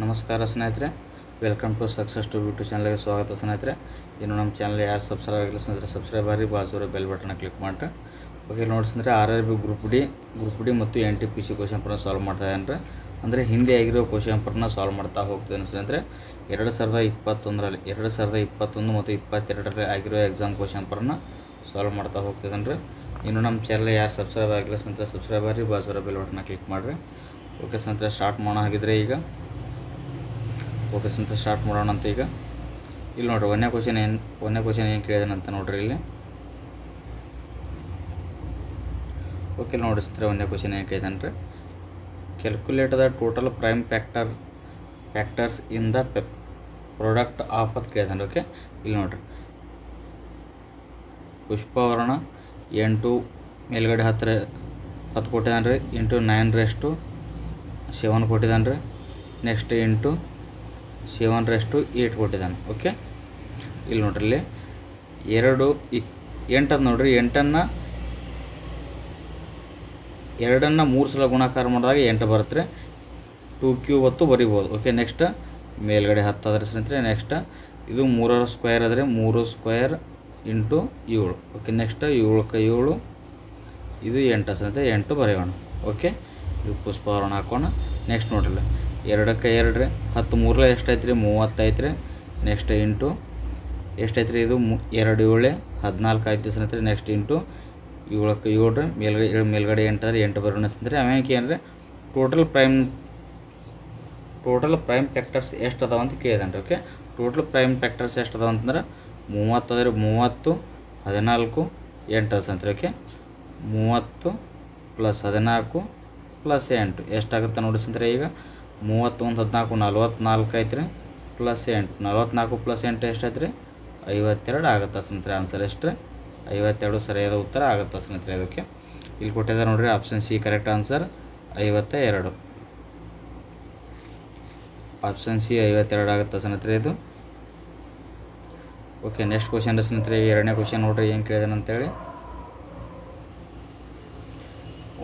ನಮಸ್ಕಾರ ಸ್ನೇಹಿತರೆ, welcome to success to YouTube ಚಾನಲ್ಗೆ ಸ್ವಾಗತ ಸ್ನೇಹಿತರೆ. ಇನ್ನು ನಮ್ಮ ಚಾನಲ್ ಯಾರು ಸಬ್ಸ್ಕ್ರೈಬ್ ಆಗಿಲ್ಲ ಸ್ನೇಹಿತರೆ, ಸಬ್ಸ್ಕ್ರೈಬ್ ಆಗಿ ಬಾಜೂರ ಬೆಲ್ ಬಟನ್ನ ಕ್ಲಿಕ್ ಮಾಡಿರಿ. ಓಕೆ ನೋಡಿ ಸ್ನೇಹಿತರೆ, RRB ಗ್ರೂಪ್ ಡಿ ಮತ್ತು NTPC ಕ್ವಶನ್ ಪೇಪರ್ನ ಸಾಲ್ವ್ ಮಾಡ್ತಾ ಇದ್ದಾನೆ. ಅಂದರೆ ಹಿಂದೆ ಆಗಿರೋ ಕ್ವಶನ್ ಪೇಪರ್ನ ಸಾಲ್ವ್ ಮಾಡ್ತಾ ಹೋಗ್ತೇನೆ ಸ್ನೇಹಿತರೆ. 2021 2021 ಮತ್ತು 2022 ಆಗಿರೋ ಎಕ್ಸಾಮ್ ಕ್ವಶನ್ ಪೇಪರ್ನ ಸಾಲ್ವ್ ಮಾಡ್ತಾ ಹೋಗ್ತಿದ್ದಾನೆ ರೀ. ಇನ್ನು ನಮ್ಮ ಚಾನಲ್ ಯಾರು ಸಬ್ಸ್ಕ್ರೈಬ್ ಆಗಿಲ್ಲ ಸ್ನೇಹಿತರೆ, ಸಬ್ಸ್ಕ್ರೈಬ್ ಆಗಿ ಬಾಜೂರ ಬೆಲ್ ಬಟನ್ನ ಕ್ಲಿಕ್ ಮಾಡಿರಿ. ಓಕೆ ಸ್ನೇಹಿತರೆ, ಸ್ಟಾರ್ಟ್ ಮಾಡೋಣ ಹಾಗಿದ್ರೆ ಈಗ. ಓಕೆ ಸ್ನೇಹಿತರೆ, ಸ್ಟಾರ್ಟ್ ಮಾಡೋಣ ಅಂತ ಈಗ. ಇಲ್ಲಿ ನೋಡಿರಿ, ಒಂದನೇ ಕ್ವಶನ್ ಏನು ಕೇಳಿದಾನೆ ಅಂತ ನೋಡ್ರಿ ಇಲ್ಲಿ. ಓಕೆ ನೋಡಿ ಸ್ನೇಹಿತರೆ, ಒಂದನೇ ಕ್ವಶನ್ ಏನು ಕೇಳಿದಾನೆ ರೀ. Calculate the total prime factors in the product of ಅಂತ ಕೇಳಿದಾನೆ. ಓಕೆ ಇಲ್ಲಿ ನೋಡಿರಿ, ಪುಷ್ಪವರ್ಣ 8 ಮೇಲ್ಗಡೆ 10 ಕೊಟ್ಟಿದ್ದಾನೆ ರೀ, ಇಂಟು 9/7 ಕೊಟ್ಟಿದ್ದಾನೆ ರೀ. ನೆಕ್ಸ್ಟ್ ಇಂಟು 7/8 ಕೊಟ್ಟಿದ್ದಾನೆ. ಓಕೆ ಇಲ್ಲಿ ನೋಡ್ರಿ, ಇಲ್ಲಿ 8 ಅಂತ ನೋಡ್ರಿ. 8ಅನ್ನು 3 ಸಲ ಗುಣಾಕಾರ ಮಾಡಿದಾಗ 8 ಬರುತ್ತೆ ರೀ. 2³ ಹೊತ್ತು ಬರಿಬೋದು. ಓಕೆ ನೆಕ್ಸ್ಟ್ ಮೇಲ್ಗಡೆ 10 ಅದ ಸ್ನೇಹಿತರೆ. ನೆಕ್ಸ್ಟ್ ಇದು 3ರ ಸ್ಕ್ವೇರ್ ಆದರೆ 3 ಸ್ಕ್ವೇರ್ ಇಂಟು 7. ಓಕೆ ನೆಕ್ಸ್ಟ್ 7ಕ್ಕೆ 7, ಇದು 8 ಸ್ನೇಹಿತರೆ, 8 ಬರೆಯೋಣ. ಓಕೆ ಇದು ಪುಷ್ಪವರ್ಣ ಹಾಕೋಣ. ನೆಕ್ಸ್ಟ್ ನೋಡ್ರಿ, 2ಕ್ಕೆ 2 ರೀ, 10 3 ಎಷ್ಟೈತೆ ರೀ, 30 ಐತೆ ರೀ. ನೆಕ್ಸ್ಟ್ ಇಂಟು ಎಷ್ಟೈತೆ ರೀ, ಇದು 2 7 14 ಆಯ್ತು ಸ್ನೇಹಿತರೆ. ನೆಕ್ಸ್ಟ್ ಇಂಟು 7ಕ್ಕೆ 7 ರೀ, ಮೇಲ್ಗಡೆ 8 ಆದರೆ 8 ಬರೋಣ ಸ್ನೇಹಿತರೆ. ಆಮೇಲೆ ಏನಂದರೆ ಟೋಟಲ್ ಪ್ರೈಮ್ ಫ್ಯಾಕ್ಟರ್ಸ್ ಎಷ್ಟು ಅದಾವ ಅಂತ ಕೇಳಿದಾನೆ. ಓಕೆ ಟೋಟಲ್ ಪ್ರೈಮ್ ಫ್ಯಾಕ್ಟರ್ಸ್ ಎಷ್ಟು ಅದಾವ ಅಂತಂದ್ರೆ 30 ಅದ ರೀ. 30 14 8 ಸ್ನೇಹಿತರೆ. ಓಕೆ 30 + 14 + 8 ಎಷ್ಟಾಗುತ್ತೆ ನೋಡಿ ಸ್ನೇಹಿತರೆ. ಈಗ 30 × 14 44 ಐತೆ ರೀ, + 8 44 + 8 ಎಷ್ಟೈತೆ ರೀ, 52 ಆಗುತ್ತೆ ಸ್ನೇಹಿತರೆ. ಆನ್ಸರ್ ಎಷ್ಟು ರೀ, 52 ಸರಿಯಾದ ಉತ್ತರ ಆಗುತ್ತೆ ಸ್ನೇಹಿತರೆ. ಅದಕ್ಕೆ ಇಲ್ಲಿ ಕೊಟ್ಟಿದ್ದಾರೆ ನೋಡಿರಿ, option C correct answer 52. Option C 52 ಆಗುತ್ತೆ ಸ್ನೇಹಿತರೆ ಇದು. ಓಕೆ ನೆಕ್ಸ್ಟ್ ಕ್ವಶನ್ ಸ್ನೇಹಿತರೆ, ಎರಡನೇ ಕ್ವಶನ್ ನೋಡಿರಿ ಏನು ಕೇಳಿದಾನೆ ಅಂತೇಳಿ.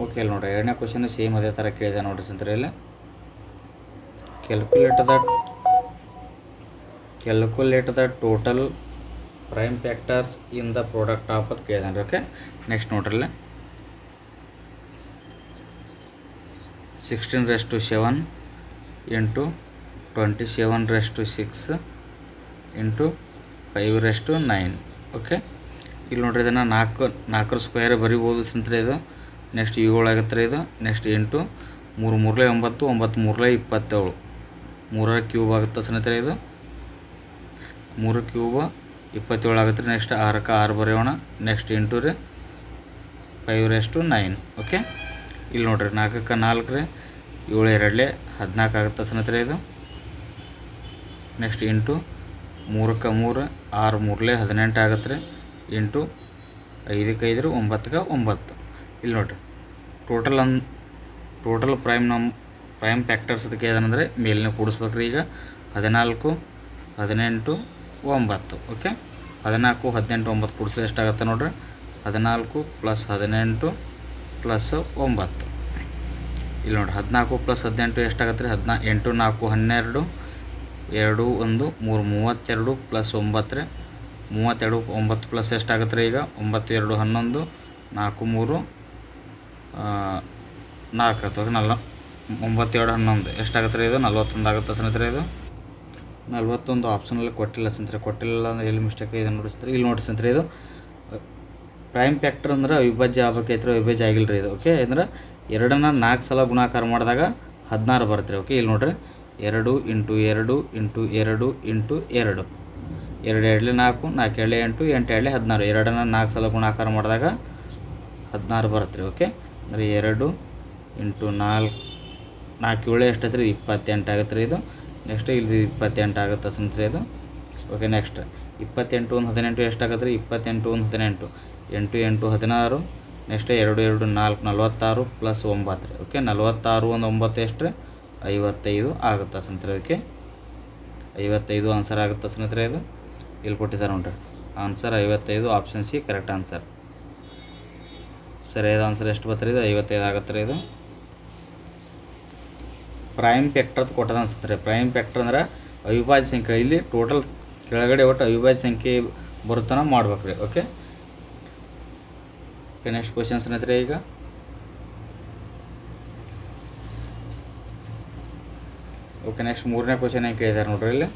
ಓಕೆ ಇಲ್ಲಿ ನೋಡಿರಿ, ಎರಡನೇ ಕ್ವಶನ್ ಸೇಮ್ ಅದೇ ಥರ ಕೇಳಿದೆ ನೋಡಿರಿ ಸ್ನೇಹಿತರೆ. ಇಲ್ಲಿ calculate the total prime factors in the product of ಅಂತ ಕೇಳಿದಾನೆ. ಓಕೆ ನೆಕ್ಸ್ಟ್ ನೋಡ್ರಿ, 16/7 ಇಂಟು 27/6 ಇಂಟು 5/9. ಓಕೆ ಇಲ್ಲಿ ನೋಡ್ರಿ, ಇದನ್ನು 4 ಸ್ಕ್ವೇರ್ ಬರಿಬೋದು ಸ್ನೇಹಿತರೆ ಇದು. ನೆಕ್ಸ್ಟ್ 7 ಆಗುತ್ತೆ ರೀ ಇದು. ನೆಕ್ಸ್ಟ್ ಇಂಟು 3 3 9 9 3 27 3³ ಆಗುತ್ತೆ ಸ್ನೇಹಿತರೆ ಇದು. 3³ 27 ಆಗುತ್ತೆ ರೀ. ನೆಕ್ಸ್ಟ್ 6ಕ್ಕೆ 6 ಬರೆಯೋಣ. ನೆಕ್ಸ್ಟ್ ಇಂಟು ರೀ 5/9. ಓಕೆ ಇಲ್ಲಿ ನೋಡಿರಿ, 4ಕ್ಕೆ 4 ರೀ, 7 2 14 ಆಗುತ್ತೆ ಸ್ನೇಹಿತರೆ ಇದು. ನೆಕ್ಸ್ಟ್ ಇಂಟು 3ಕ್ಕೆ 3 6 3 18 ಆಗುತ್ತೆ ರೀ. ಇಂಟು 5ಕ್ಕೆ 5 ರೀ, 9ಕ್ಕೆ 9. ಇಲ್ಲಿ ನೋಡಿರಿ, ಟೋಟಲ್ ಪ್ರೈಮ್ ಫ್ಯಾಕ್ಟರ್ಸ್ ಅದಕ್ಕೆ ಏನಂದರೆ ಮೇಲಿನ ಕೂಡಿಸ್ಬೇಕು ರೀ. ಈಗ 14 18 9. ಓಕೆ 14 18 9 ಕೂಡಿಸಿದ್ರೆ ಎಷ್ಟಾಗುತ್ತೆ ನೋಡಿರಿ, 14 + 18 + 9. ಇಲ್ಲಿ ನೋಡಿರಿ, 14 + 18 ಎಷ್ಟಾಗುತ್ತೆ ರೀ, 8 4 12 2 1 3 32 + 9 ರೀ. 32 9 ಪ್ಲಸ್ ಎಷ್ಟಾಗುತ್ತೆ ರೀ, ಈಗ 9 2 11 4 3 4 ಆಗುತ್ತೆ. 9 2 11 ಎಷ್ಟಾಗುತ್ತೆ ರೀ, ಇದು 41 ಆಗುತ್ತೆ ಸ್ನೇಹಿತರೆ. ಇದು 41 ಆಪ್ಷನಲ್ಲಿ ಕೊಟ್ಟಿಲ್ಲ ಸ್ನೇಹಿತರೆ. ಕೊಟ್ಟಿಲ್ಲ ಅಂದರೆ ಎಲ್ಲಿ ಮಿಸ್ಟೇಕ್ ಇದೆ ನೋಡಿ ಸ್ನೇಹಿತರೆ. ಇಲ್ಲಿ ನೋಡಿ ಸ್ನೇಹಿತರೆ, ಇದು ಪ್ರೈಮ್ ಫ್ಯಾಕ್ಟರ್ ಅಂದ್ರೆ ಅವಿಭಾಜ್ಯ ಆಗಬೇಕೈತ್ರಿ, ಅವಿಭಾಜ್ಯ ಆಗಿಲ್ಲ ರೀ ಇದು. ಓಕೆ ಅಂದ್ರೆ 2ನ್ನು 4 ಸಲ ಗುಣಾಕಾರ ಮಾಡಿದಾಗ 16 ಬರುತ್ತೆ ರೀ. ಓಕೆ ಇಲ್ಲಿ ನೋಡಿರಿ, 2 × 2 × 2 × 2 2 2 4 4 2 8 8 2 16. 2ನ್ನು 4 ಸಲ ಗುಣಾಕಾರ ಮಾಡಿದಾಗ 16 ಬರುತ್ತೆ ರೀ. ಓಕೆ ಅಂದರೆ 2 × 4 4 7 ಎಷ್ಟೈತೆ ರೀ, 28 ಆಗುತ್ತೆ ರೀ ಇದು. ನೆಕ್ಸ್ಟ್ ಇಲ್ಲಿ 28 ಆಗುತ್ತೆ ಸ್ನೇಹಿತರೆ ಇದು. ಓಕೆ ನೆಕ್ಸ್ಟ್ 28 1 18 ಎಷ್ಟಾಗುತ್ತೆ ರೀ, 28 1 18 8 8 16. ನೆಕ್ಸ್ಟ್ 2 2 4 46 + 9 ರೀ. ಓಕೆ 46 1 9 ಎಷ್ಟು ರೀ, 55 ಆಗುತ್ತೆ ಸ್ನೇಹಿತರೆ. ಅದಕ್ಕೆ 55 ಆನ್ಸರ್ ಆಗುತ್ತೆ ಸ್ನೇಹಿತರೆ ಇದು. ಇಲ್ಲಿ ಕೊಟ್ಟಿದ್ದಾರೆ ನೋಡಿರಿ, answer 55. Option C correct answer. ಸರಿಯಾದ ಆನ್ಸರ್ ಎಷ್ಟು ಬರ್ತದೆ, ಇದು 55 ಆಗುತ್ತೆ ರೀ ಇದು. ಪ್ರೈಮ್ ಫ್ಯಾಕ್ಟರ್ ಅಂತ ಕೊಟ್ಟದ ಅನ್ಸುತ್ತೆ. ಪ್ರೈಮ್ ಫ್ಯಾಕ್ಟರ್ ಅಂದ್ರೆ ಅವಿಭಾಜ್ಯ ಸಂಖ್ಯೆ. ಇಲ್ಲಿ ಟೋಟಲ್ ಕೆಳಗಡೆ ಒಟ್ಟು ಅವಿಭಾಜ್ಯ ಸಂಖ್ಯೆ ಬರುತ್ತಾನ ಮಾಡ್ಬೇಕು ರೀ. ಓಕೆ ನೆಕ್ಸ್ಟ್ ಕ್ವಶನ್ಸ್ ಏನೈತ್ರಿ ಈಗ. ಓಕೆ ನೆಕ್ಸ್ಟ್ ಮೂರನೇ ಕ್ವಶನ್ ಏನು ಕೇಳಿದ್ದಾರೆ ನೋಡ್ರಿ ಇಲ್ಲಿ.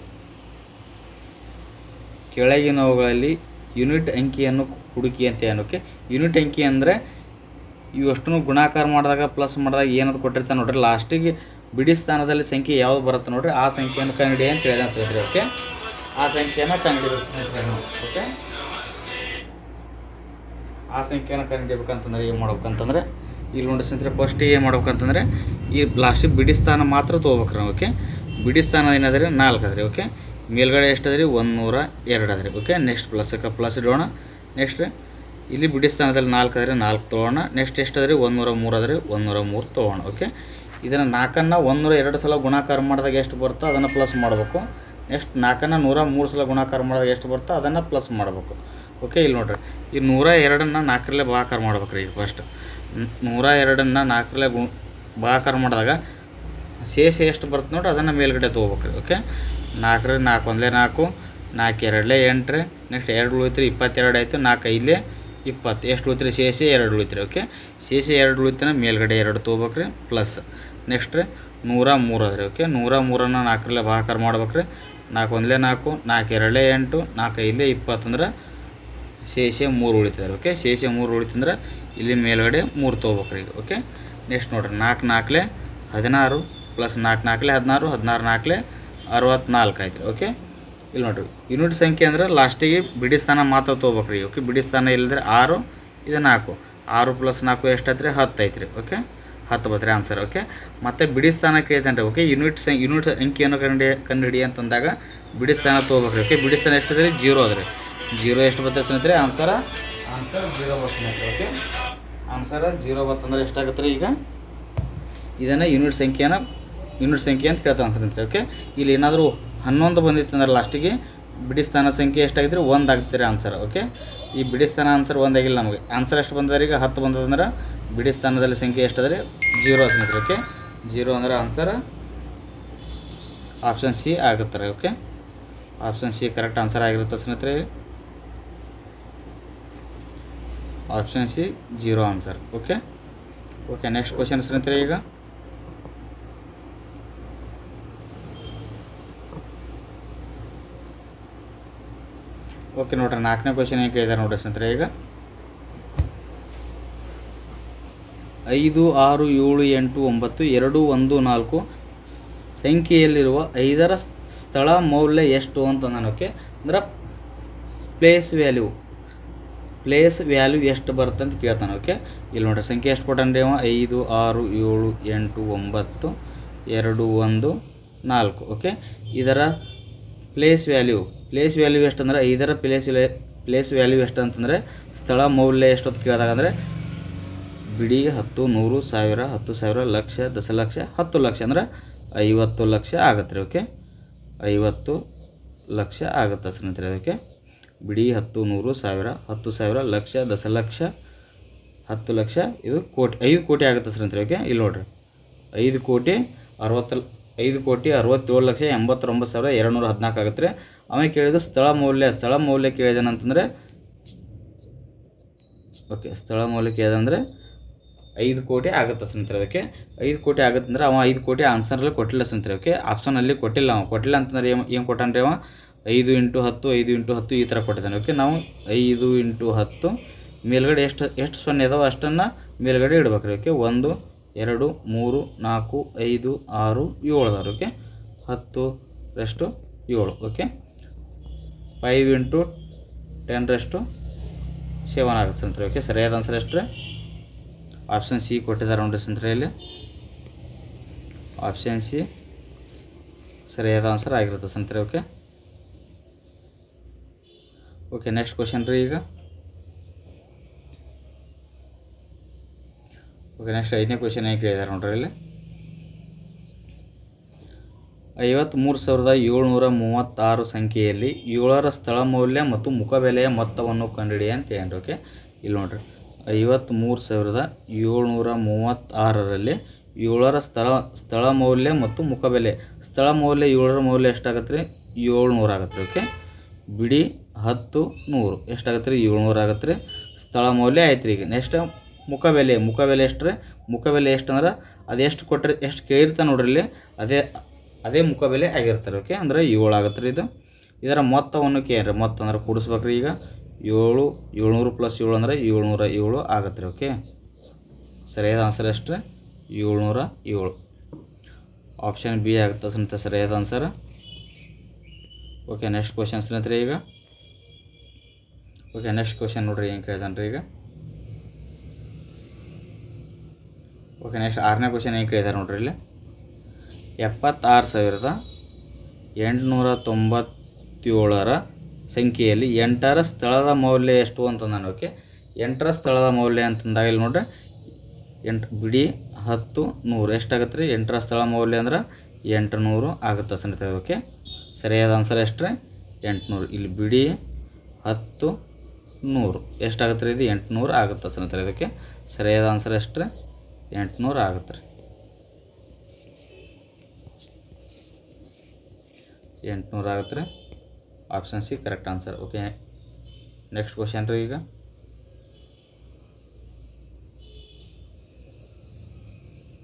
ಕೆಳಗಿನವುಗಳಲ್ಲಿ ಯೂನಿಟ್ ಅಂಕಿಯನ್ನು ಹುಡುಕಿ ಅಂತ ಏನು. ಓಕೆ ಯೂನಿಟ್ ಅಂಕಿ ಅಂದರೆ ಇವು ಅಷ್ಟನ್ನು ಗುಣಾಕಾರ ಮಾಡಿದಾಗ ಪ್ಲಸ್ ಮಾಡಿದಾಗ ಏನದು ಕೊಟ್ಟಿರ್ತಾನೆ ನೋಡ್ರಿ. ಲಾಸ್ಟಿಗೆ ಬಿಡಿ ಸ್ಥಾನದಲ್ಲಿ ಸಂಖ್ಯೆ ಯಾವುದು ಬರುತ್ತೆ ನೋಡ್ರಿ, ಆ ಸಂಖ್ಯೆಯನ್ನು ಕಂಡುಹಿಡಿ ಅಂತ ಹೇಳಿದ ಅನ್ಸುತ್ತೆ. ಓಕೆ ಆ ಸಂಖ್ಯೆಯನ್ನು ಕಂಡುಹಿಡಿಬೇಕು. ಓಕೆ ಆ ಸಂಖ್ಯೆಯನ್ನು ಕಂಡುಹಿಡಿಬೇಕಂತಂದ್ರೆ ಏನು ಮಾಡ್ಬೇಕಂತಂದ್ರೆ ಇಲ್ಲಿ ನೋಡಿ ಸ್ನೇಹಿತರೆ, ಫಸ್ಟಿಗೆ ಏನು ಮಾಡ್ಬೇಕಂತಂದರೆ ಈ ಲಾಸ್ಟಿಗೆ ಬಿಡಿ ಸ್ಥಾನ ಮಾತ್ರ ತೊಗೋಬೇಕ್ರಿ ನಾವು. ಓಕೆ ಬಿಡಿ ಸ್ಥಾನ ಏನಾದ್ರಿ 4 ಅದ್ರಿ. ಓಕೆ ಮೇಲ್ಗಡೆ ಎಷ್ಟು ಅದ್ರಿ 102 ಅದ್ರಿ. ಓಕೆ ನೆಕ್ಸ್ಟ್ ಪ್ಲಸ್ ಇಡೋಣ. ನೆಕ್ಸ್ಟ್ ಇಲ್ಲಿ ಬಿಡಿ ಸ್ಥಾನದಲ್ಲಿ 4 ಅದ್ರಿ, 4 ತೊಗೊಳ್ಳೋಣ. ನೆಕ್ಸ್ಟ್ ಎಷ್ಟು ಅದ್ರಿ 103 ಅದ್ರಿ, 103 ತೊಗೊಳ್ಳೋಣ. ಓಕೆ ಇದನ್ನು 4ನ್ನು 102 ಸಲ ಗುಣಾಕಾರ ಮಾಡಿದಾಗ ಎಷ್ಟು ಬರುತ್ತೋ ಅದನ್ನು ಪ್ಲಸ್ ಮಾಡಬೇಕು. ನೆಕ್ಸ್ಟ್ 4ನ್ನು 103 ಸಲ ಗುಣಾಕಾರ ಮಾಡಿದಾಗ ಎಷ್ಟು ಬರುತ್ತೋ ಅದನ್ನು ಪ್ಲಸ್ ಮಾಡಬೇಕು. ಓಕೆ ಇಲ್ಲಿ ನೋಡಿರಿ, ಈ 102ನ್ನು 4ರಲ್ಲೇ ಭಾಗಾಕಾರ ಮಾಡ್ಬೇಕು ರೀ. ಈಗ ಫಸ್ಟ್ 102ನ್ನು 4ರಲ್ಲೇ ಭಾಗಾಕಾರ ಮಾಡಿದಾಗ ಶೇಷ ಎಷ್ಟು ಬರುತ್ತೆ ನೋಡ್ರಿ ಅದನ್ನು ಮೇಲ್ಗಡೆ ತೊಗೋಬೇಕು ರೀ. ಓಕೆ 4 4 1 4, 4 2 8 ರೀ. ನೆಕ್ಸ್ಟ್ 2 ಉಳಿತ್ರಿ 22 ಆಯಿತು. 4 5 20 ಎಷ್ಟು ಉಳಿತ್ರಿ ಶೇಷ 2 ಉಳಿತ್ರಿ. ಓಕೆ ಶೇಷ 2 ಉಳಿತನ ಮೇಲ್ಗಡೆ 2 ತೊಗೋಬೇಕು ರೀ ಪ್ಲಸ್. ನೆಕ್ಸ್ಟ್ ರೀ 103 ಅದ್ರಿ. ಓಕೆ 103ನ್ನು 4ರಲ್ಲೇ ಭಾಗಾಕಾರ ಮಾಡ್ಬೇಕು ರೀ. 4 1 4, 4 2 8, 4 5 20 ಅಂದ್ರೆ ಶೇಷ 3 ಉಳಿತದೆ. ಓಕೆ ಶೇಷ 3 ಉಳಿತಂದ್ರೆ ಇಲ್ಲಿ ಮೇಲ್ಗಡೆ 3 ತೊಗೋಬೇಕು ರೀ. ಓಕೆ ನೆಕ್ಸ್ಟ್ ನೋಡಿರಿ 4 4 16 ಪ್ಲಸ್ 4 4 16, 16 4 64 ಆಯ್ತು ರೀ. ಓಕೆ ಇಲ್ಲಿ ನೋಡಿರಿ ಯೂನಿಟ್ ಸಂಖ್ಯೆ ಅಂದ್ರೆ ಲಾಸ್ಟಿಗೆ ಬಿಡಿ ಸ್ಥಾನ ಮಾತ್ರ ತೊಗೋಬೇಕು ರೀ. ಓಕೆ ಬಿಡಿ ಸ್ಥಾನ ಇಲ್ಲದ್ರೆ 6, ಇದು 4, 6 + 4 ಎಷ್ಟಾಯ್ತು ರೀ 10 ಐತೆ ರೀ. ಓಕೆ 10 ಬರ್ತದೆ ಆನ್ಸರ್. ಓಕೆ ಮತ್ತು ಬಿಡಿ ಸ್ಥಾನ ಕೇಳ್ತಾನೆ ರೀ. ಓಕೆ ಯೂನಿಟ್ ಅಂಕಿಯನ್ನು ಕಂಡುಹಿಡಿ ಅಂತಂದಾಗ ಬಿಡಿ ಸ್ಥಾನ ತೊಗೋಬೇಕು ರೀ. ಓಕೆ ಬಿಡಿ ಸ್ಥಾನ ಎಷ್ಟಿದೆ ರೀ 0 ಅದ್ರಿ. 0 ಎಷ್ಟು ಬರ್ತದೆ ಸ್ನೇಹಿತರೆ ಆನ್ಸರ್ 0 ಬರ್ತದೆ. ಓಕೆ ಆನ್ಸರ್ 0 ಬರ್ತಂದ್ರೆ ಎಷ್ಟಾಗುತ್ತೆ ರೀ. ಈಗ ಇದನ್ನು ಯೂನಿಟ್ ಸಂಖ್ಯೆ ಅಂತ ಕೇಳ್ತಾನೆ ಸ್ನೇಹಿತರೆ. ಓಕೆ ಇಲ್ಲಿ ಏನಾದರೂ 11 ಬಂದಿತ್ತು ಅಂದ್ರೆ ಲಾಸ್ಟಿಗೆ ಬಿಡಿ ಸ್ಥಾನ ಸಂಖ್ಯೆ ಎಷ್ಟಾಗಿದ್ರೆ 1 ಆಗ್ತೀರಿ ಆನ್ಸರ್. ಓಕೆ ಈ ಬಿಡಿ ಸ್ಥಾನ ಆನ್ಸರ್ 1 ಆಗಿಲ್ಲ ನಮಗೆ. ಆನ್ಸರ್ ಎಷ್ಟು ಬಂದರೆ ಈಗ 10 ಬಂದದಂದ್ರೆ ಬಿಡಿ ಸ್ಥಾನದಲ್ಲಿ ಸಂಖ್ಯೆ ಎಷ್ಟಾದರೆ 0 ಸ್ನೇಹಿತರೆ. ಓಕೆ 0 ಅಂದ್ರೆ ಆನ್ಸರ್ ಆಪ್ಷನ್ ಸಿ ಆಗುತ್ತೆ ರೀ. Okay option C correct answer ಆಗಿರುತ್ತೆ ಸ್ನೇಹಿತರೆ. Option C 0 answer. Okay okay next question ಸ್ನೇಹಿತರೆ. ಈಗ ಓಕೆ ನೋಡ್ರಿ 4ನೇ ಕ್ವಶನ್ ಏನು ಕೇಳಿದ್ದಾರೆ ನೋಡ್ರಿ ಸ್ನೇಹಿತರೆ. ಈಗ 5 6 7 8 9 2 1 4 ಸಂಖ್ಯೆಯಲ್ಲಿರುವ 5ರ ಸ್ಥಳ ಮೌಲ್ಯ ಎಷ್ಟು ಅಂತ ನಾನು. ಓಕೆ ಅಂದ್ರೆ ಪ್ಲೇಸ್ ವ್ಯಾಲ್ಯೂ ಎಷ್ಟು ಬರುತ್ತೆ ಅಂತ ಕೇಳ್ತಾನೆ. ಓಕೆ ಇಲ್ಲಿ ನೋಡ್ರಿ ಸಂಖ್ಯೆ ಎಷ್ಟು ಕೊಟ್ಟಂದ್ರೆ 5 6 7 8 9 2 1 4. ಓಕೆ ಇದರ ಪ್ಲೇಸ್ ವ್ಯಾಲ್ಯೂ ಎಷ್ಟು ಅಂದರೆ 5ರ ಪ್ಲೇಸ್ ವ್ಯಾಲ್ಯೂ ಎಷ್ಟು ಅಂತಂದರೆ ಸ್ಥಳ ಮೌಲ್ಯ ಎಷ್ಟು ಅಂತ ಕೇಳಿದಾಗ ಅಂದರೆ ಬಿಡಿ 10 100 1000 10,000 ಲಕ್ಷ ದಶಲಕ್ಷ 10 ಲಕ್ಷ ಅಂದರೆ 50 ಲಕ್ಷ ಆಗುತ್ತೆ ರೀ. ಓಕೆ 50 ಲಕ್ಷ ಆಗುತ್ತೆ ಸ್ನೇಹಿತರೆ. ಓಕೆ ಬಿಡಿ 10 100 1000 10,000 ಲಕ್ಷ ದಶಲಕ್ಷ 10 ಲಕ್ಷ ಇದು ಕೋಟಿ 5 ಕೋಟಿ ಆಗುತ್ತೆ ಸ್ನೇಹಿತರೆ. ಓಕೆ ಇಲ್ಲಿ ನೋಡಿರಿ 5,67,89,214 ಆಗುತ್ತೆ ರೀ. ಆಮೇಲೆ ಕೇಳಿದ್ದು ಸ್ಥಳ ಮೌಲ್ಯ ಕೇಳಿದಾನಂತಂದರೆ ಓಕೆ ಸ್ಥಳ ಮೌಲ್ಯ ಕೇಳಿದಂದರೆ 5 ಕೋಟಿ ಆಗುತ್ತೆ ಸ್ನೇಹಿತರೆ. ಅದಕ್ಕೆ 5 ಕೋಟಿ ಆಗುತ್ತೆ ಅಂದರೆ ಅವ 5 ಕೋಟಿ ಆನ್ಸರಲ್ಲಿ ಕೊಟ್ಟಿಲ್ಲ ಸ್ನೇಹಿತರೆ. ಓಕೆ ಆಪ್ಷನಲ್ಲಿ ಕೊಟ್ಟಿಲ್ಲ ಅಂತಂದರೆ ಏನು ಕೊಟ್ಟಾನ್ರಿ ಅವ 5 × 10 5 × 10 ಈ ಥರ ಕೊಟ್ಟಿದ್ದಾನೆ. ಓಕೆ ನಾವು 5 × 10 ಮೇಲ್ಗಡೆ ಎಷ್ಟು ಸೊನ್ನೆ ಇದಾವೆ ಅಷ್ಟನ್ನು ಮೇಲ್ಗಡೆ ಇಡ್ಬೇಕು ರೀ. ಓಕೆ 1 2 3 4 5 6 7 ಅದಾವೆ. ಓಕೆ 10 × 7. ಓಕೆ 5 × 10 7 ಆಗುತ್ತೆ ಸ್ನೇಹಿತರೆ. ಓಕೆ ಸರಿಯಾದ ಆನ್ಸರ್ ಎಷ್ಟು ರೀ ಆಪ್ಷನ್ ಸಿ ಕೊಟ್ಟಿದ್ದಾರೆ ನೋಡಿರಿ ಸ್ನೇಹಿತರೆ. ಇಲ್ಲಿ ಆಪ್ಷನ್ ಸಿ ಸರಿಯಾದ ಆನ್ಸರ್ ಆಗಿರುತ್ತೆ ಸ್ನೇಹಿತರೆ. ಓಕೆ ಓಕೆ ನೆಕ್ಸ್ಟ್ ಕ್ವಶನ್ ರೀ. ಈಗ ಓಕೆ ನೆಕ್ಸ್ಟ್ 5ನೇ ಕ್ವಶನ್ ಏನು ಕೇಳಿದ್ದಾರೆ ನೋಡ್ರಿ. ಇಲ್ಲಿ 53,736 ಸಂಖ್ಯೆಯಲ್ಲಿ 7ರ ಸ್ಥಳ ಮೌಲ್ಯ ಮತ್ತು ಮುಖಬೆಲೆಯ ಮೊತ್ತವನ್ನು ಕಂಡುಹಿಡಿ ಅಂತ ಹೇಳ್ರಿ. ಓಕೆ ಇಲ್ಲಿ ನೋಡ್ರಿ 53,736ರಲ್ಲಿ 7ರ ಸ್ಥಳ ಮೌಲ್ಯ ಮತ್ತು ಮುಖಬೆಲೆ. ಸ್ಥಳ ಮೌಲ್ಯ 7ರ ಮೌಲ್ಯ ಎಷ್ಟಾಗತ್ತೆ ರೀ? 700 ಆಗತ್ತೆ ರೀ. ಓಕೆ, ಬಿಡಿ 10 100 ಎಷ್ಟಾಗತ್ತೆ ರೀ? 700 ಆಗತ್ತೆ ರೀ. ಸ್ಥಳ ಮೌಲ್ಯ ಆಯ್ತು ರೀ. ಈಗ ನೆಕ್ಸ್ಟ್ ಮುಖಬೆಲೆ ಎಷ್ಟು ರೀ? ಮುಖಬೆಲೆ ಎಷ್ಟು ಅಂದ್ರೆ ಅದು ಎಷ್ಟು ಕೊಟ್ಟರೆ ಎಷ್ಟು ಕೇಳಿರ್ತಾನೆ ನೋಡ್ರಿ ಇಲ್ಲಿ ಅದೇ ಮುಖಬೆಲೆ ಆಗಿರ್ತಾರೆ. ಓಕೆ, ಅಂದರೆ 7 ಆಗತ್ತೆ ರೀ. ಇದರ ಮೊತ್ತವನ್ನು ಕೇಳ್ರಿ. ಮೊತ್ತ ಅಂದ್ರೆ ಕೂಡಿಸ್ಬೇಕು ರೀ. ಈಗ 700 + 7 ಅಂದರೆ 707 ಆಗತ್ತೆ ರೀ. ಓಕೆ, ಸರಿಯಾದ ಆನ್ಸರ್ ಎಷ್ಟು ರೀ? 707. ಆಪ್ಷನ್ ಬಿ ಆಗುತ್ತೆ ಸ್ನೇಹಿತರೆ ಸರಿಯಾದ ಆನ್ಸರ್. ಓಕೆ, ನೆಕ್ಸ್ಟ್ ಕ್ವಶನ್ ಸ್ನೇಹಿತರೆ ಈಗ. ಓಕೆ, ನೆಕ್ಸ್ಟ್ ಕ್ವಶನ್ ನೋಡ್ರಿ ಏನು ಕೇಳಿದಾನೆ ರೀ ಈಗ. ಓಕೆ, ನೆಕ್ಸ್ಟ್ 6ನೇ ಕ್ವಶನ್ ಏನು ಕೇಳಿದಾರೆ ನೋಡ್ರಿ ಇಲ್ಲಿ. 76,897ರ ಸಂಖ್ಯೆಯಲ್ಲಿ 8ರ ಸ್ಥಳದ ಮೌಲ್ಯ ಎಷ್ಟು ಅಂತ ನಾನು. ಓಕೆ, 8ರ ಸ್ಥಳದ ಮೌಲ್ಯ ಅಂತಂದಾಗ ಇಲ್ಲಿ ನೋಡ್ರಿ 8 ಬಿಡಿ 10 100 ಎಷ್ಟಾಗತ್ತೆ ರೀ? 8ರ ಸ್ಥಳ ಮೌಲ್ಯ ಅಂದ್ರೆ 800 ಆಗುತ್ತೆ ಸ್ನೇಹಿತರೆ. ಓಕೆ, ಸರಿಯಾದ ಆನ್ಸರ್ ಎಷ್ಟು ರೀ? 800. ಇಲ್ಲಿ ಬಿಡಿ 10 100 ಎಷ್ಟಾಗತ್ತೆ ರೀ? ಇದು 800 ಆಗುತ್ತೆ ಸ್ನೇಹಿತರೆ. ಇದಕ್ಕೆ ಸರಿಯಾದ ಆನ್ಸರ್ ಎಷ್ಟು ರೀ? 800 ಆಗುತ್ತೆ ರೀ. 800 ಆಗುತ್ತೆ ರೀ. Option C correct answer. Okay, next question ರೀ ಈಗ.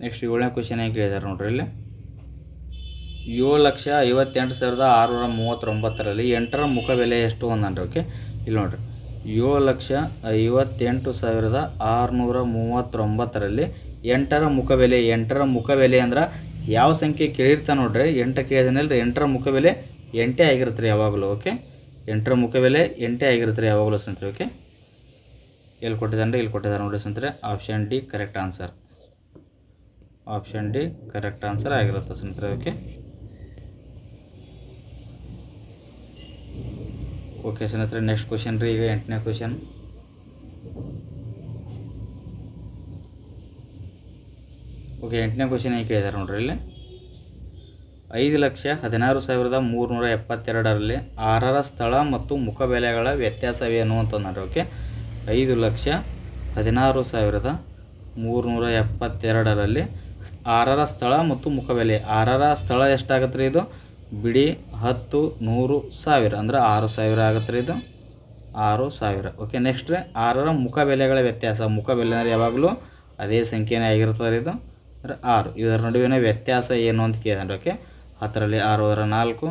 ನೆಕ್ಸ್ಟ್ 7ನೇ ಕ್ವಶನ್ ಏನು ಕೇಳಿದ್ದಾರೆ ನೋಡ್ರಿ ಇಲ್ಲಿ. 7,58,639ರಲ್ಲಿ 8ರ ಮುಖಬೆಲೆ ಎಷ್ಟು ಅಂದನ್ರಿ. ಓಕೆ, ಇಲ್ಲಿ ನೋಡ್ರಿ 7,58,639ರಲ್ಲಿ 8ರ ಮುಖಬೆಲೆ. 8ರ ಮುಖಬೆಲೆ ಅಂದ್ರೆ ಯಾವ ಸಂಖ್ಯೆ ಕೇಳಿರ್ತಾನೆ ನೋಡ್ರಿ 8 ಕೇಳಿದನಲ್ರಿ 8ರ ಮುಖಬೆಲೆ 8 ಆಗಿರುತ್ತೆ ರೀ ಯಾವಾಗಲೂ. ಓಕೆ, 8ರ ಮುಖಬೆಲೆ 8 ಆಗಿರುತ್ತೆ ರೀ ಯಾವಾಗಲೂ ಸ್ನೇಹಿತರೆ. ಓಕೆ, ಎಲ್ಲಿ ಕೊಟ್ಟಿದ್ದಾನೆ ರೀ? ಇಲ್ಲಿ ಕೊಟ್ಟಿದ್ದಾರೆ ನೋಡ್ರಿ ಸ್ನೇಹಿತರೆ. Option D correct answer. Option D correct answer ಆಗಿರುತ್ತೆ ಸ್ನೇಹಿತರೆ. ಓಕೆ, ಓಕೆ ಸ್ನೇಹಿತರೆ ನೆಕ್ಸ್ಟ್ ಕ್ವಶನ್ ರೀ ಈಗ 8ನೇ ಕ್ವಶನ್. ಓಕೆ, 8ನೇ ಕ್ವಶನ್ ಏನು ಕೇಳಿದ್ದಾರೆ ನೋಡ್ರಿ ಇಲ್ಲಿ. 5,16,372ರಲ್ಲಿ 6ರ ಸ್ಥಳ ಮತ್ತು ಮುಖಬೆಲೆಗಳ ವ್ಯತ್ಯಾಸವೇನು ಅಂತಂದ್ರೆ. ಓಕೆ, 5,16,372ರಲ್ಲಿ 6ರ ಸ್ಥಳ ಮತ್ತು ಮುಖಬೆಲೆ. 6ರ ಸ್ಥಳ ಎಷ್ಟಾಗತ್ತೆ ರೀ? ಇದು ಬಿಡಿ 10 100 1000 ಅಂದ್ರೆ 6000 ಆಗುತ್ತೆ ರೀ. ಇದು 6000. ಓಕೆ, ನೆಕ್ಸ್ಟ್ ರೀ 6ರ ಮುಖಬೆಲೆಗಳ ವ್ಯತ್ಯಾಸ. ಮುಖಬೆಲೆ ಅಂದರೆ ಯಾವಾಗಲೂ ಅದೇ ಸಂಖ್ಯೆನೇ ಆಗಿರ್ತದೆ ರೀ. ಇದು ಅಂದರೆ 6. ಇದರ ನಡುವಿನ ವ್ಯತ್ಯಾಸ ಏನು ಅಂತ ಕೇಳಿದ್ರೆ. ಓಕೆ, 10ರಲ್ಲಿ 6 ಹೋದರೆ 4,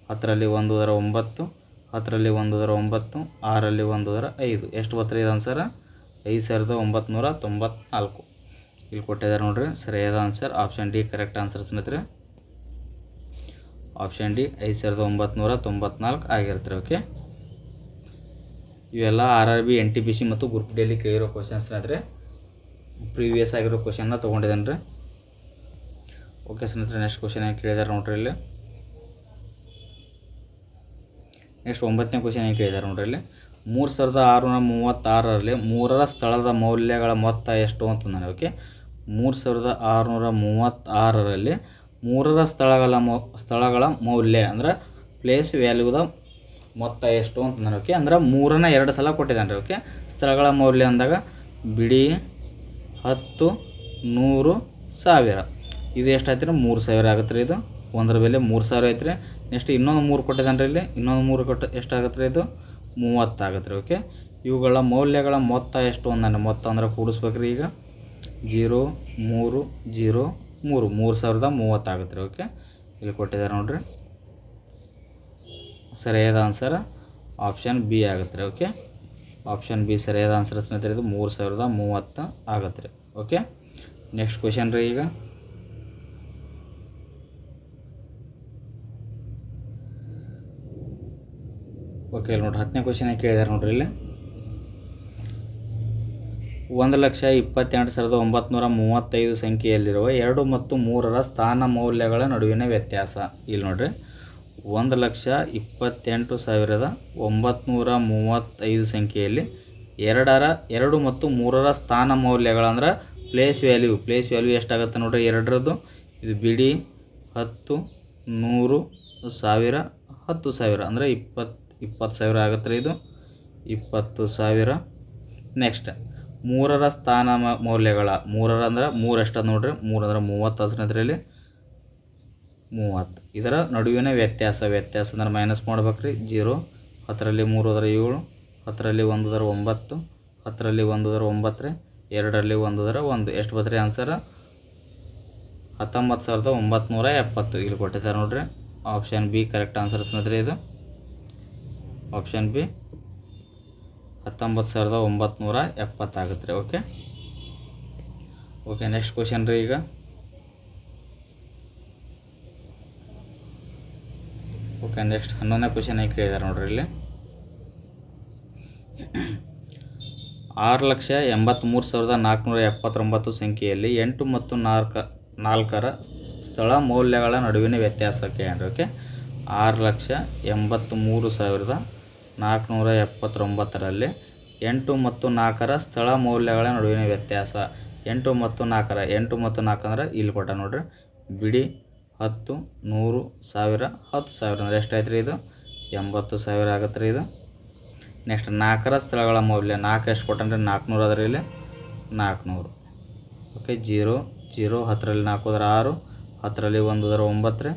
10ರಲ್ಲಿ 1 ಹೋದರೆ 9, 10ರಲ್ಲಿ 1 ಹೋದರೆ 9, 6ರಲ್ಲಿ 1 ಹೋದರೆ 5 ಎಷ್ಟು ಬರ್ತದೆ ಇದು ಆನ್ಸರ್? 5,994. ಇಲ್ಲಿ ಕೊಟ್ಟಿದ್ದಾರೆ ನೋಡ್ರಿ ಸರಿಯಾದ answer. Option D correct answer ಸ್ನೇಹಿತರೆ. ಆಪ್ಷನ್ ಡಿ 5,994 ಆಗಿರ್ತಾರೆ. ಓಕೆ, ಇವೆಲ್ಲ RRB NTPC ಮತ್ತು ಗ್ರೂಪ್ ಡಿಯಲ್ಲಿ ಕೇಳಿರೋ ಕ್ವಶನ್ಸ್ ಸ್ನೇಹಿತರೆ. ಪ್ರೀವಿಯಸ್ ಆಗಿರೋ ಕ್ವಶನ್ನ ತೊಗೊಂಡಿದ್ದೇನೆ ರೀ. ಓಕೆ ಸ್ನೇಹಿತರೆ ನೆಕ್ಸ್ಟ್ ಕ್ವಶನ್ ಏನು ಕೇಳಿದ್ದಾರೆ ನೋಡ್ರಿ ಇಲ್ಲಿ. ನೆಕ್ಸ್ಟ್ 9ನೇ ಕ್ವಶನ್ ಏನು ಕೇಳಿದ್ದಾರೆ ನೋಡ್ರಿ ಇಲ್ಲಿ. 3,636ರಲ್ಲಿ 3ರ ಸ್ಥಳದ ಮೌಲ್ಯಗಳ ಮೊತ್ತ ಎಷ್ಟು ಅಂತ ನಾನು. ಓಕೆ, 3,636ರಲ್ಲಿ 3ರ ಸ್ಥಳಗಳ ಮೌಲ್ಯ ಅಂದ್ರೆ ಪ್ಲೇಸ್ ವ್ಯಾಲ್ಯೂದ ಮೊತ್ತ ಎಷ್ಟು ಅಂತ ನಾನು. ಓಕೆ, ಅಂದ್ರೆ 3ನ 2 ಸಲ ಕೊಟ್ಟಿದ್ದಾನೆ ರೀ. ಓಕೆ, ಸ್ಥಳಗಳ ಮೌಲ್ಯ ಅಂದಾಗ ಬಿಡಿ 10 100 1000 ಇದು ಎಷ್ಟು ಆಯ್ತು ರೀ? 3000 ಆಗುತ್ತೆ ರೀ. ಇದು ಒಂದರ ಬೆಲೆ 3000 ಐತೆ ರೀ. ನೆಕ್ಸ್ಟ್ ಇನ್ನೊಂದು 3 ಕೊಟ್ಟಿದ್ದಾನೆ ರೀ ಇಲ್ಲಿ. ಇನ್ನೊಂದು 3 ಕೊಟ್ಟು ಎಷ್ಟಾಗುತ್ತೆ ರೀ? ಇದು 30 ಆಗುತ್ತೆ ರೀ. ಓಕೆ, ಇವುಗಳ ಮೌಲ್ಯಗಳ ಮೊತ್ತ ಎಷ್ಟು ಅಂದಾನೆ. ಮೊತ್ತ ಅಂದ್ರೆ ಕೂಡಿಸ್ಬೇಕು ರೀ. ಈಗ 0 3 0 3 3030 ಆಗುತ್ತೆ ರೀ. ಓಕೆ, ಇಲ್ಲಿ ಕೊಟ್ಟಿದ್ದಾರೆ ನೋಡ್ರಿ ಸರಿಯಾದ ಆನ್ಸರ್ ಆಪ್ಷನ್ ಬಿ ಆಗುತ್ತೆ ರೀ. ಓಕೆ, ಆಪ್ಷನ್ ಬಿ ಸರಿಯಾದ ಆನ್ಸರ್ ಸ್ನೇಹಿತರೆ. ಇದು 3030 ಆಗುತ್ತೆ ರೀ. ಓಕೆ, ನೆಕ್ಸ್ಟ್ ಕ್ವಶನ್ ರೀ ಈಗ. ಓಕೆ, ಇಲ್ಲಿ ನೋಡ್ರಿ 10ನೇ ಕ್ವಶನ್ ಕೇಳಿದ್ದಾರೆ ನೋಡ್ರಿ ಇಲ್ಲಿ. 1,28,935 ಸಂಖ್ಯೆಯಲ್ಲಿರುವ 2 ಮತ್ತು 3ರ ಸ್ಥಾನ ಮೌಲ್ಯಗಳ ನಡುವಿನ ವ್ಯತ್ಯಾಸ. ಇಲ್ಲಿ ನೋಡ್ರಿ 1,28,935 ಸಂಖ್ಯೆಯಲ್ಲಿ 2 ಮತ್ತು 3ರ ಸ್ಥಾನ ಮೌಲ್ಯಗಳಂದ್ರೆ ಪ್ಲೇಸ್ ವ್ಯಾಲ್ಯೂ ಎಷ್ಟಾಗುತ್ತೆ ನೋಡ್ರಿ 2ರದ್ದು. ಇದು ಬಿಡಿ 10 100 1000 10,000 ಅಂದರೆ 20,000 ಆಗುತ್ತೆ ರೀ. ಇದು 20,000. ನೆಕ್ಸ್ಟ್ ಮೂರರ ಸ್ಥಾನ ಮೌಲ್ಯಗಳ ಮೂರರ ಅಂದ್ರೆ 3 ಎಷ್ಟು ನೋಡ್ರಿ, 3 ಅಂದ್ರೆ 30 ಸ್ನೇಹಿತರೆ. ಇಲ್ಲಿ 30 ಇದರ ನಡುವಿನ ವ್ಯತ್ಯಾಸ ಅಂದ್ರೆ ಮೈನಸ್ ಮಾಡ್ಬೇಕ್ರಿ. 0 10ರಲ್ಲಿ 3 ಹೋದ್ರೆ 7, 10ರಲ್ಲಿ 1 ಹೋದ್ರೆ 9, 10ರಲ್ಲಿ 1 ಹೋದ್ರೆ 9 ರೀ, 2ರಲ್ಲಿ 1 ಹೋದ್ರೆ 1 ಎಷ್ಟು ಬತ್ರಿ ಆನ್ಸರ್ 19,970 ಇಲ್ಲಿ ಕೊಟ್ಟಿದ್ದಾರೆ ನೋಡ್ರಿ. ಆಪ್ಷನ್ ಬಿ ಕರೆಕ್ಟ್ ಆನ್ಸರ್ ಸ್ನೇಹಿತರೆ. ಇದು ಆಪ್ಷನ್ ಬಿ 19,970 ಆಗುತ್ತೆ ರೀ. ಓಕೆ ನೆಕ್ಸ್ಟ್ ಕ್ವಶನ್ ರೀ. ಈಗ ನೆಕ್ಸ್ಟ್ 11ನೇ ಕ್ವಶನ್ ಆಗಿ ಕೇಳಿದ್ದಾರೆ ನೋಡ್ರಿ. ಇಲ್ಲಿ 6,83,479 ಸಂಖ್ಯೆಯಲ್ಲಿ 8 ಮತ್ತು 4ರ ಸ್ಥಳ ಮೌಲ್ಯಗಳ ನಡುವಿನ ವ್ಯತ್ಯಾಸಕ್ಕೆ ಏನ್ರಿ. 6,83,479ರಲ್ಲಿ 8 ಮತ್ತು 4ರ ಸ್ಥಳ ಮೌಲ್ಯಗಳ ನಡುವಿನ ವ್ಯತ್ಯಾಸ 8 ಮತ್ತು 4 ಅಂದ್ರೆ ಇಲ್ಲಿ ಕೊಟ್ಟ ನೋಡ್ರಿ. ಬಿಡಿ 10, 100, 1000, 10,000 ಅಂದರೆ ಎಷ್ಟಾಯ್ತು ರೀ. ಇದು 80,000 ಆಗುತ್ತೆ ರೀ. ಇದು ನೆಕ್ಸ್ಟ್ 4ರ ಸ್ಥಳಗಳ ಮೌಲ್ಯ 4 ಎಷ್ಟು ಕೊಟ್ಟಂದ್ರೆ 400 ಅದ ರೀ. ಇಲ್ಲಿ 400. 0, 0, 10ರಲ್ಲಿ 4 ಹೋದ್ರೆ 6, 10ರಲ್ಲಿ 1 ಹೋದ್ರೆ 9 ರೀ,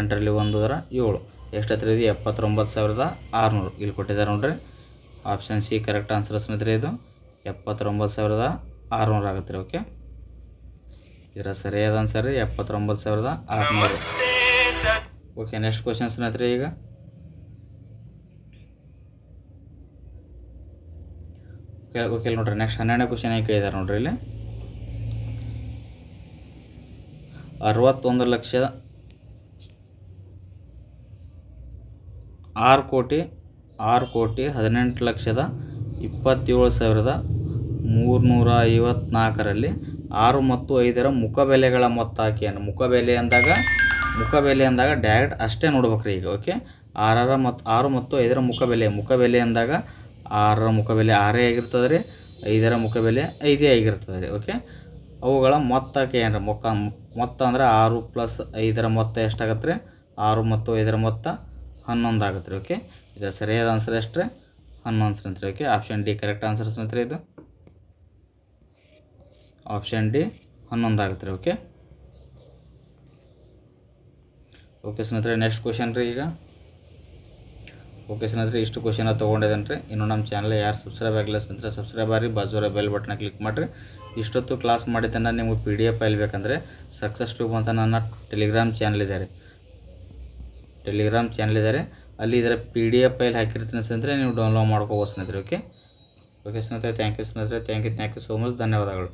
8ರಲ್ಲಿ 1 ಹೋದ್ರೆ 7 ಎಷ್ಟಾಯ್ತು ರೀ. ಇದು 79,600 ಇಲ್ಲಿ ಕೊಟ್ಟಿದ್ದಾರೆ ನೋಡ್ರಿ. ಆಪ್ಷನ್ ಸಿ ಕರೆಕ್ಟ್ ಆನ್ಸರ್ ಸ್ನೇಹಿತರೆ. ಇದು 79,600 ಆಗುತ್ತೆ ರೀ. ಇದರ ಸರಿಯಾದ ಆನ್ಸರ್ 79,600. ನೆಕ್ಸ್ಟ್ ಕ್ವಶನ್ ಸ್ನೇಹಿತರೆ. ಈಗ ನೋಡ್ರಿ ನೆಕ್ಸ್ಟ್ 12ನೇ ಕ್ವಶನ್ ಆಗಿ ಕೇಳಿದ್ದಾರೆ ನೋಡ್ರಿ. ಇಲ್ಲಿ 61,00,000 6,18,27,354ರಲ್ಲಿ 6 ಮತ್ತು 5ರ ಮುಖಬೆಲೆಗಳ ಮೊತ್ತ ಹಾಕಿ. ಮುಖಬೆಲೆ ಅಂದಾಗ ಡೈರೆಕ್ಟ್ ಅಷ್ಟೇ ನೋಡ್ಬೇಕ್ರಿ. ಈಗ 6 ಮತ್ತು 5ರ ಮುಖಬೆಲೆ ಅಂದಾಗ 6ರ ಮುಖಬೆಲೆ 6 ಆಗಿರ್ತದೆ ರೀ, 5ರ ಮುಖಬೆಲೆ 5 ಆಗಿರ್ತದೆ ರೀ. ಅವುಗಳ ಮೊತ್ತಕ್ಕೆ ಏನ್ರಿ ಮೊತ್ತ ಅಂದ್ರೆ 6 + 5ರ ಮೊತ್ತ ಎಷ್ಟಾಗತ್ತೆ ರೀ. 6 ಮತ್ತು 5ರ ಮೊತ್ತ 11 ಆಗುತ್ತೆ ರೀ. ಇದರ ಸರಿಯಾದ ಆನ್ಸರ್ ಎಷ್ಟು ರೀ 11 ಸ್ನೇಹಿತರೆ. ಆಪ್ಷನ್ ಡಿ ಕರೆಕ್ಟ್ ಆನ್ಸರ್ ಸ್ನೇಹಿತರೆ. ಇದು ಆಪ್ಷನ್ ಡಿ 11 ಆಗುತ್ತೆ ರೀ. ಸ್ನೇಹಿತರೆ ನೆಕ್ಸ್ಟ್ ಕ್ವಶನ್ ರೀ. ಈಗ ಸ್ನೇಹಿತರೆ ಇಷ್ಟು ಕ್ವಶನ್ ತೊಗೊಂಡಿದ್ದೇನೆ ರೀ. ಇನ್ನು ನಮ್ಮ ಚಾನಲ್ ಯಾರು ಸಬ್ಸ್ಕ್ರೈಬ್ ಆಗಿಲ್ಲ ಸ್ನೇಹಿತರೆ ಸಬ್ಸ್ಕ್ರೈಬ್ ಆಗಿ ಬಾಜುರ ಬೆಲ್ ಬಟನ್ನ ಕ್ಲಿಕ್ ಮಾಡಿರಿ. ಇಷ್ಟೊತ್ತು ಕ್ಲಾಸ್ ಮಾಡಿದ್ದನ್ನು ನಿಮಗೆ PDF ಫೈಲ್ ಬೇಕಂದರೆ ಸಕ್ಸಸ್ ಟ್ಯೂಬ್ ಅಂತ ನನ್ನ ಟೆಲಿಗ್ರಾಮ್ ಚಾನಲ್ ಇದೆ. ಅಲ್ಲಿ ಇದರ PDF ಫೈಲ್ ಹಾಕಿರ್ತೀನಿ ಸ್ನೇಹಿತರೆ, ನೀವು ಡೌನ್ಲೋಡ್ ಮಾಡ್ಕೋಬೋದು ಸ್ನೇಹಿತರೆ. ಸ್ನೇಹಿತರೆ ಥ್ಯಾಂಕ್ ಯು ಸ್ನೇಹಿತರೆ. Thank you so much. ಧನ್ಯವಾದಗಳು.